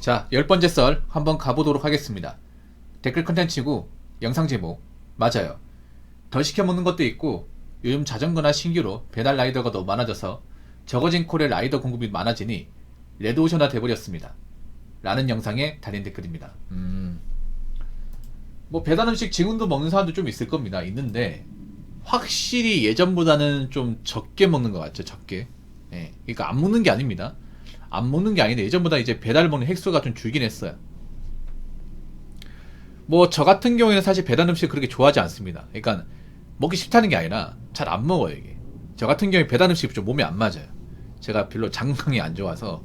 자, 10번째 썰 한번 가보도록 하겠습니다. 댓글 컨텐츠고 영상 제목 맞아요. 덜 시켜먹는 것도 있고 요즘 자전거나 신규로 배달 라이더가 너무 많아져서 적어진 콜에 라이더 공급이 많아지니 레드오션화 돼버렸습니다. 라는 영상에 달린 댓글입니다. 뭐 배달 음식 지금도 먹는 사람도 좀 있을 겁니다. 있는데 확실히 예전보다는 좀 적게 먹는 것 같죠. 적게. 예, 그러니까 안 먹는 게 아닙니다. 안 먹는 게 아닌데 예전보다 이제 배달 먹는 횟수가 좀 줄긴 했어요. 뭐 저 같은 경우에는 사실 배달 음식 그렇게 좋아하지 않습니다. 그러니까 먹기 싫다는 게 아니라 잘 안 먹어요 이게. 저 같은 경우에 배달 음식이 좀 몸에 안 맞아요. 제가 별로 장강이 안 좋아서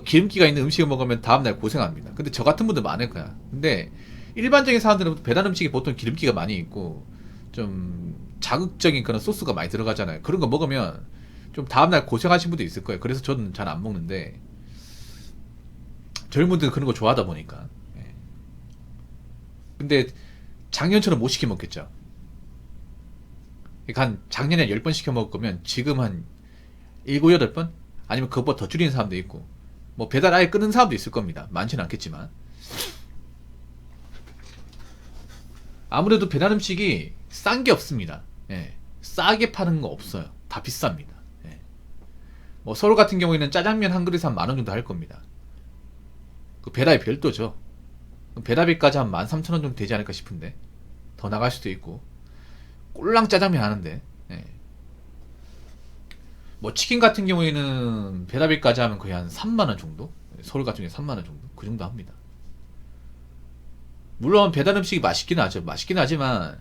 기름기가 있는 음식을 먹으면 다음날 고생합니다. 근데 저 같은 분들 많을 거야. 근데 일반적인 사람들은 배달 음식이 보통 기름기가 많이 있고 좀 자극적인 그런 소스가 많이 들어가잖아요. 그런 거 먹으면 좀 다음날 고생하신 분도 있을 거예요. 그래서 저는 잘 안 먹는데 젊은 분들은 그런 거 좋아하다 보니까. 예. 근데 작년처럼 못 시켜 먹겠죠. 그러니까 한 작년에 10번 시켜 먹을 거면 지금 한 7, 8번? 아니면 그것보다 더 줄이는 사람도 있고 뭐 배달 아예 끊는 사람도 있을 겁니다. 많지는 않겠지만 아무래도 배달 음식이 싼 게 없습니다. 예. 싸게 파는 거 없어요. 다 비쌉니다. 예. 뭐 서울 같은 경우에는 짜장면 한 그릇에 한 10,000원 정도 할 겁니다. 그 배달이 별도죠. 배달비까지 한 13,000원 정도 되지 않을까 싶은데 더 나갈 수도 있고 꼴랑 짜장면 하는데 예. 뭐 치킨 같은 경우에는 배달비까지 하면 거의 한 3만원 정도? 서울 같은 경우에 3만원 정도? 그 정도 합니다. 물론 배달 음식이 맛있긴 하죠. 맛있긴 하지만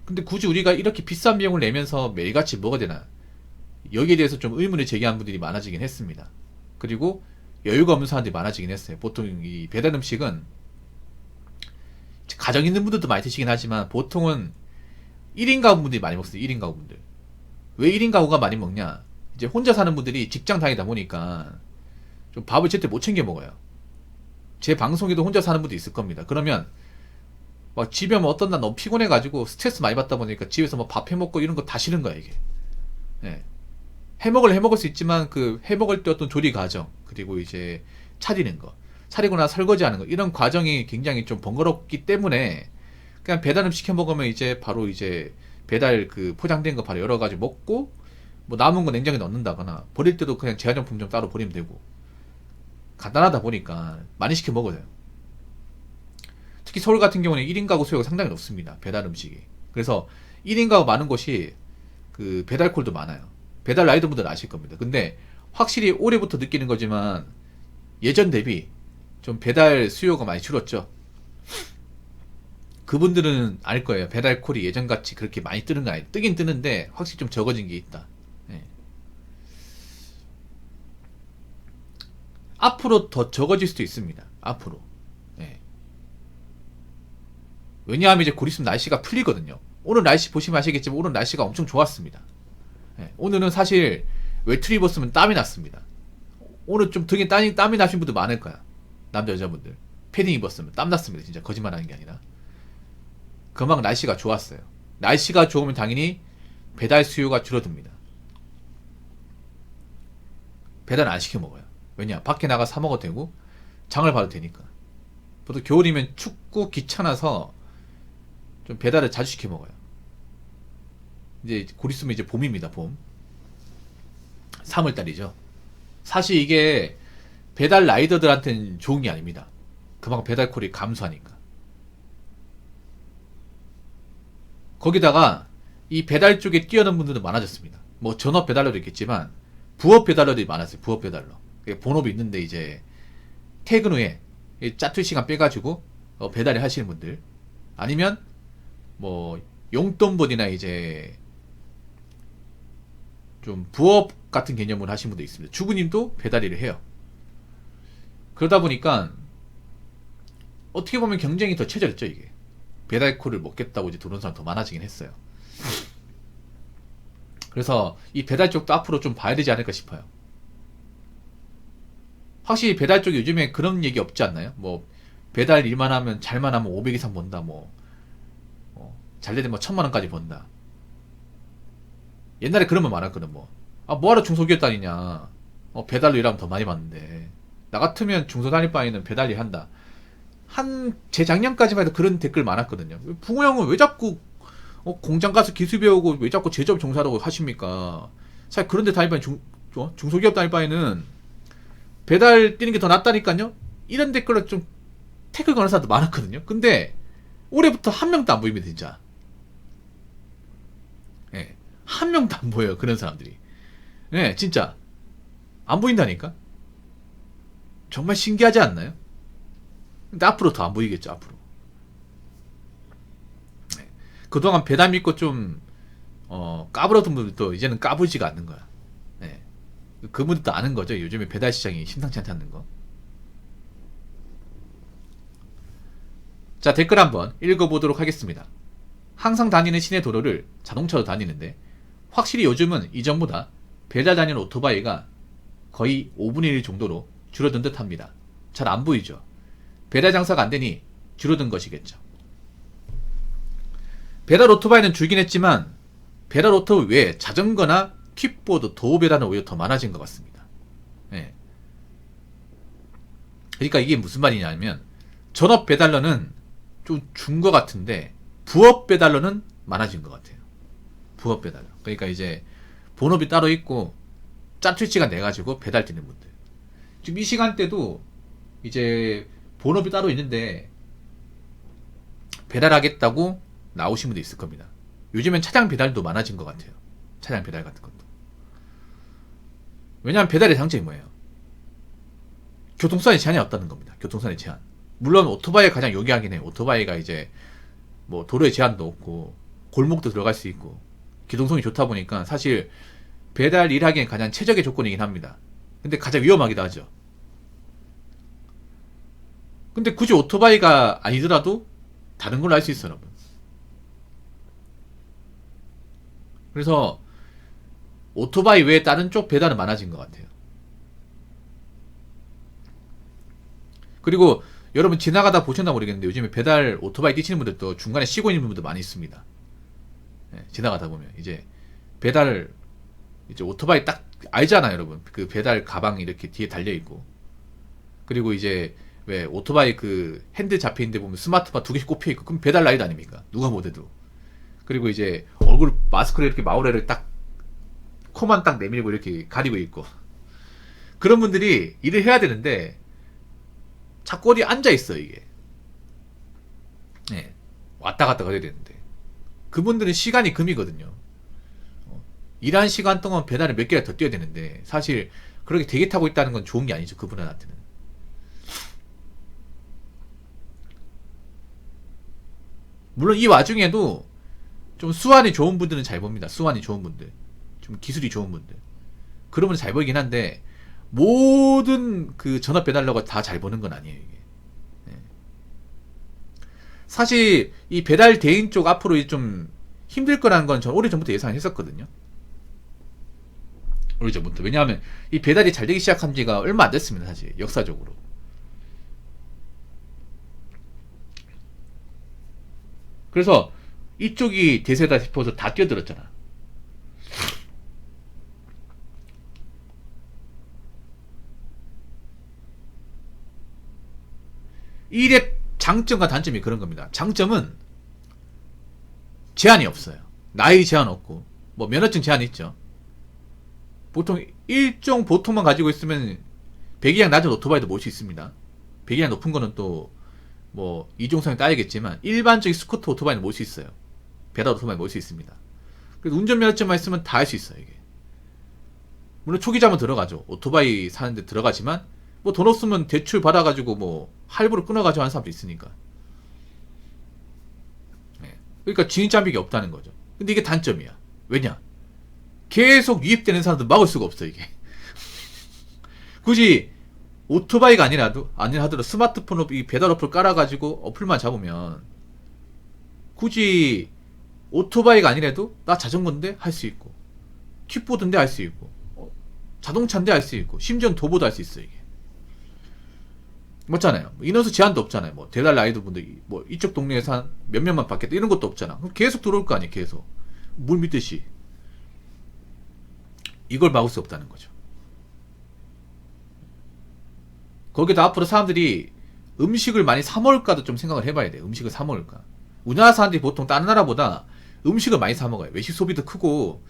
근데 굳이 우리가 이렇게 비싼 비용을 내면서 매일같이 먹어야 되나? 여기에 대해서 좀 의문을 제기한 분들이 많아지긴 했습니다. 그리고 여유가 없는 사람들이 많아지긴 했어요. 보통 이 배달 음식은 가정 있는 분들도 많이 드시긴 하지만 보통은 1인 가구분들이 많이 먹어요. 1인 가구분들. 왜 1인 가구가 많이 먹냐? 이제 혼자 사는 분들이 직장 다니다 보니까 좀 밥을 제때 못 챙겨 먹어요. 제 방송에도 혼자 사는 분도 있을 겁니다. 그러면 막 집에 오면 어떤 날 너무 피곤해가지고 스트레스 많이 받다 보니까 집에서 뭐 밥 해먹고 이런 거 다 싫은 거야 이게. 예. 해먹을 수 있지만 그 해먹을 때 어떤 조리 과정 그리고 이제 차리는 거 차리고 나서 설거지하는 거 이런 과정이 굉장히 좀 번거롭기 때문에 그냥 배달 음식 시켜 먹으면 이제 바로 이제 배달 그 포장된 거 바로 여러 가지 먹고 뭐 남은 거 냉장고에 넣는다거나 버릴 때도 그냥 재활용품 좀 따로 버리면 되고 간단하다 보니까 많이 시켜 먹어요. 특히 서울 같은 경우는 1인 가구 수요가 상당히 높습니다. 배달 음식이. 그래서 1인 가구 많은 곳이 그 배달콜도 많아요. 배달 라이더분들 아실 겁니다. 근데 확실히 올해부터 느끼는 거지만 예전 대비 좀 배달 수요가 많이 줄었죠. 그분들은 알 거예요. 배달콜이 예전같이 그렇게 많이 뜨는 거 아니에요. 뜨긴 뜨는데 확실히 좀 적어진 게 있다. 예. 앞으로 더 적어질 수도 있습니다. 앞으로. 예. 왜냐하면 이제 곧 있으면 날씨가 풀리거든요. 오늘 날씨 보시면 아시겠지만 오늘 날씨가 엄청 좋았습니다. 예. 오늘은 사실 외투 입었으면 땀이 났습니다. 오늘 좀 등에 땀이 나신 분들 많을 거야. 남자 여자분들 패딩 입었으면 땀 났습니다. 진짜 거짓말하는 게 아니라 그만큼 날씨가 좋았어요. 날씨가 좋으면 당연히 배달 수요가 줄어듭니다. 배달 안 시켜 먹어요. 왜냐 밖에 나가 사 먹어도 되고 장을 봐도 되니까. 보통 겨울이면 춥고 귀찮아서 좀 배달을 자주 시켜 먹어요. 이제 곧 있으면 이제 봄입니다. 봄 3월달이죠. 사실 이게 배달 라이더들한테는 좋은 게 아닙니다. 그만큼 배달콜이 감소하니까. 거기다가 이 배달 쪽에 뛰어든 분들도 많아졌습니다. 뭐 전업 배달러도 있겠지만 부업 배달러들이 많았어요. 부업 배달러. 본업이 있는데 이제 퇴근 후에 짜투리 시간 빼가지고 배달을 하시는 분들 아니면 뭐 용돈벌이나 이제 좀 부업 같은 개념으로 하시는 분도 있습니다. 주부님도 배달 일을 해요. 그러다 보니까 어떻게 보면 경쟁이 더 치열했죠 이게. 배달콜을 먹겠다고 이제 들어온 사람 더 많아지긴 했어요. 그래서 이 배달 쪽도 앞으로 좀 봐야 되지 않을까 싶어요. 확실히 배달 쪽이 요즘에 그런 얘기 없지 않나요? 뭐 배달 일만 하면 잘만 하면 500 이상 번다 뭐 잘되면 뭐 1,000만원까지 번다. 옛날에 그런 말 많았거든 뭐. 아 뭐하러 중소기업 다니냐. 배달로 일하면 더 많이 받는데 나 같으면 중소 단위 바에는 배달 일 한다. 재작년까지만 해도 그런 댓글 많았거든요. 붕어 형은 왜 자꾸 공장 가서 기술 배우고 왜 자꾸 제조업 종사라고 하십니까? 사실 그런데 다닐 바에 중소기업 다닐 바에는 배달 뛰는 게 더 낫다니까요? 이런 댓글을 좀 태클 거는 사람도 많았거든요. 근데 올해부터 한 명도 안 보입니다, 진짜. 예, 한 명도 안 보여요, 그런 사람들이. 예, 진짜. 안 보인다니까? 정말 신기하지 않나요? 근데 앞으로 더 안 보이겠죠, 앞으로. 예. 그동안 배달 믿고 좀, 까불었던 분들도 이제는 까불지가 않는 거야. 예. 그분들도 아는 거죠. 요즘에 배달 시장이 심상치 않다는 거. 자, 댓글 한번 읽어보도록 하겠습니다. 항상 다니는 시내 도로를 자동차로 다니는데 확실히 요즘은 이전보다 배달 다니는 오토바이가 거의 5분의 1 정도로 줄어든 듯 합니다. 잘 안 보이죠? 배달 장사가 안 되니 줄어든 것이겠죠. 배달 오토바이는 줄긴 했지만 배달 오토 외에 자전거나 킥보드, 도어 배달은 오히려 더 많아진 것 같습니다. 예. 그러니까 이게 무슨 말이냐면 전업 배달러는 좀 준 것 같은데 부업 배달러는 많아진 것 같아요. 부업 배달러. 그러니까 이제 본업이 따로 있고 짜투리치가 내가지고 배달 뛰는 분들. 지금 이 시간대도 이제 본업이 따로 있는데 배달하겠다고 나오신 분도 있을 겁니다. 요즘엔 차량 배달도 많아진 것 같아요. 차량 배달 같은 것도. 왜냐하면 배달의 장점이 뭐예요? 교통수단의 제한이 없다는 겁니다. 교통수단의 제한. 물론 오토바이가 가장 요기하긴 해요. 오토바이가 이제 뭐 도로에 제한도 없고 골목도 들어갈 수 있고 기동성이 좋다 보니까 사실 배달 일하기엔 가장 최적의 조건이긴 합니다. 근데 가장 위험하기도 하죠. 근데 굳이 오토바이가 아니더라도 다른 걸로 할 수 있어요, 여러분. 그래서 오토바이 외에 다른 쪽 배달은 많아진 것 같아요. 그리고 여러분 지나가다 보셨나 모르겠는데 요즘에 배달 오토바이 뛰시는 분들도 중간에 쉬고 있는 분들도 많이 있습니다. 네, 지나가다 보면 이제 배달 이제 오토바이 딱 알잖아요, 여러분. 그 배달 가방 이렇게 뒤에 달려 있고. 그리고 이제 왜 오토바이 그 핸들 잡혀 있는데 보면 스마트폰 2개씩 꼽혀 있고 그럼 배달 라이드 아닙니까? 누가 못해도. 그리고 이제 얼굴 마스크를 이렇게 마우레를 딱 코만 딱 내밀고 이렇게 가리고 있고 그런 분들이 일을 해야 되는데 자꾸 어디 앉아 있어 이게. 네, 왔다 갔다 가야 되는데 그분들은 시간이 금이거든요. 일한 시간 동안 배달을 몇 개를 더 뛰어야 되는데 사실 그렇게 대기 타고 있다는 건 좋은 게 아니죠, 그분한테는. 물론 이 와중에도 좀 수완이 좋은 분들은 잘 봅니다. 수완이 좋은 분들, 좀 기술이 좋은 분들, 그러면 잘 보이긴 한데 모든 그 전업 배달러가 다 잘 보는 건 아니에요 이게. 네. 사실 이 배달 대행 쪽 앞으로 좀 힘들 거라는 건 전 오래전부터 예상했었거든요. 오래전부터. 왜냐하면 이 배달이 잘 되기 시작한 지가 얼마 안 됐습니다, 사실 역사적으로. 그래서 이쪽이 대세다 싶어서 다 뛰어들었잖아. 이 일의 장점과 단점이 그런 겁니다. 장점은 제한이 없어요. 나이 제한 없고 뭐 면허증 제한 있죠. 보통 일종 보통만 가지고 있으면 배기량 낮은 오토바이도 몰 수 있습니다. 배기량 높은 거는 또 뭐 이종성에 따야겠지만 일반적인 스쿠터 오토바이는 몰 수 있어요. 배달 오토바이 몰 수 있습니다. 그래서 운전면허증만 있으면 다 할 수 있어요 이게. 물론 초기자만 들어가죠. 오토바이 사는데 들어가지만 뭐 돈 없으면 대출 받아가지고 뭐 할부로 끊어가지고 하는 사람도 있으니까. 네. 그러니까 진입장벽이 없다는 거죠. 근데 이게 단점이야. 왜냐? 계속 유입되는 사람들 막을 수가 없어 이게. 굳이 오토바이가 아니라도 스마트폰 이 배달 어플 깔아가지고 어플만 잡으면 굳이 오토바이가 아니라도 나 자전거인데 할 수 있고 킥보드인데 할 수 있고 자동차인데 할 수 있고 심지어는 도보도 할 수 있어 이게. 맞잖아요. 인원수 제한도 없잖아요. 뭐 배달 라이더 분들 뭐 이쪽 동네에서 한 몇 명만 받겠다 이런 것도 없잖아. 그럼 계속 들어올 거 아니에요. 계속 물 믿듯이. 이걸 막을 수 없다는 거죠. 거기다 앞으로 사람들이 음식을 많이 사 먹을까도 좀 생각을 해봐야 돼. 음식을 사 먹을까. 우리나라 사람들이 보통 다른 나라보다 음식을 많이 사 먹어요. 외식 소비도 크고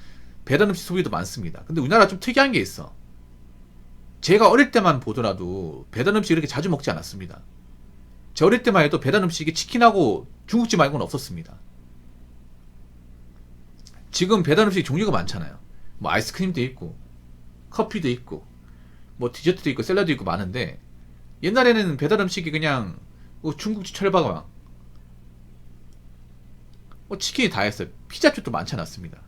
배달 음식 소비도 많습니다. 근데 우리나라 좀 특이한 게 있어. 제가 어릴 때만 보더라도 배달 음식 이렇게 자주 먹지 않았습니다. 제 어릴 때만 해도 배달 음식이 치킨하고 중국집 말고는 없었습니다. 지금 배달 음식 종류가 많잖아요. 뭐 아이스크림도 있고 커피도 있고 뭐 디저트도 있고 샐러드 있고 많은데, 옛날에는 배달 음식이 그냥 뭐 중국집 철밥왕 뭐 치킨이 다였어요. 피자집도 많지 않았습니다.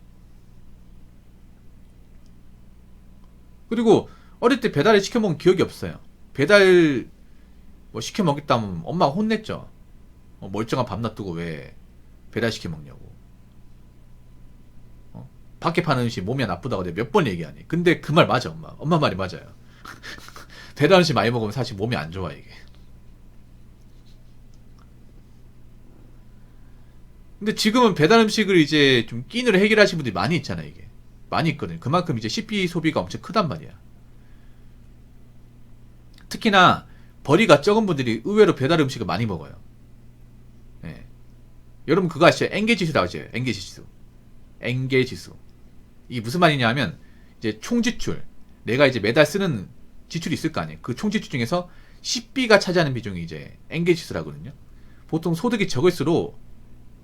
그리고 어릴 때 배달을 시켜 먹은 기억이 없어요. 배달 뭐 시켜 먹겠다면 엄마가 혼냈죠. 멀쩡한 밥 놔두고 왜 배달 시켜 먹냐고. 밖에 파는 음식 몸에 나쁘다고 내가 몇 번 얘기하니. 근데 그 말 맞아. 엄마 말이 맞아요. 배달 음식 많이 먹으면 사실 몸에 안 좋아 이게. 근데 지금은 배달 음식을 이제 좀 끼니로 해결하시는 분들이 많이 있잖아요. 이게 많이 있거든요. 그만큼 이제 식비 소비가 엄청 크단 말이야. 특히나 벌이가 적은 분들이 의외로 배달 음식을 많이 먹어요. 예. 여러분 그거 아시죠? 엔게 지수라고 하죠. 엔게 지수. 엔게 지수. 이게 무슨 말이냐면 이제 총 지출, 내가 이제 매달 쓰는 지출이 있을 거 아니에요. 그 총 지출 중에서 식비가 차지하는 비중이 이제 엔게 지수라거든요. 보통 소득이 적을수록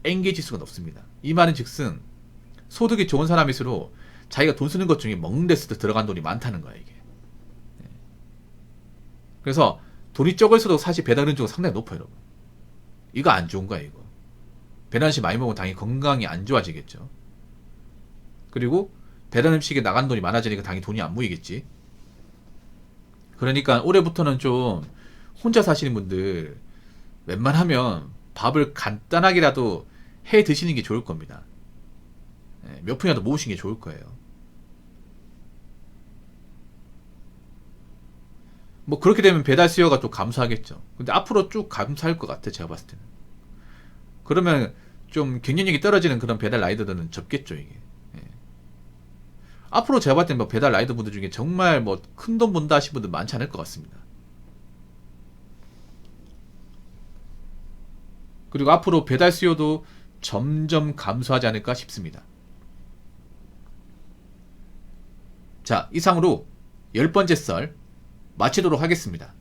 엔게 지수가 높습니다. 이 말은 즉슨 소득이 좋은 사람일수록 자기가 돈 쓰는 것 중에 먹는 데서도 들어간 돈이 많다는 거야 이게. 그래서 돈이 적을수록 사실 배달 음식은 상당히 높아요, 여러분. 이거 안 좋은 거야 이거. 배달 음식 많이 먹으면 당연히 건강이 안 좋아지겠죠. 그리고 배달 음식에 나간 돈이 많아지니까 당연히 돈이 안 모이겠지. 그러니까 올해부터는 좀 혼자 사시는 분들 웬만하면 밥을 간단하게라도 해 드시는 게 좋을 겁니다. 몇 푼이라도 모으시는 게 좋을 거예요. 뭐 그렇게 되면 배달 수요가 좀 감소하겠죠. 근데 앞으로 쭉 감소할 것 같아 제가 봤을 때는. 그러면 좀 경쟁력이 떨어지는 그런 배달 라이더들은 접겠죠 이게. 예. 앞으로 제가 봤을 때는 뭐 배달 라이더 분들 중에 정말 뭐 큰 돈 번다 하시는 분들 많지 않을 것 같습니다. 그리고 앞으로 배달 수요도 점점 감소하지 않을까 싶습니다. 자, 이상으로 10번째 썰 마치도록 하겠습니다.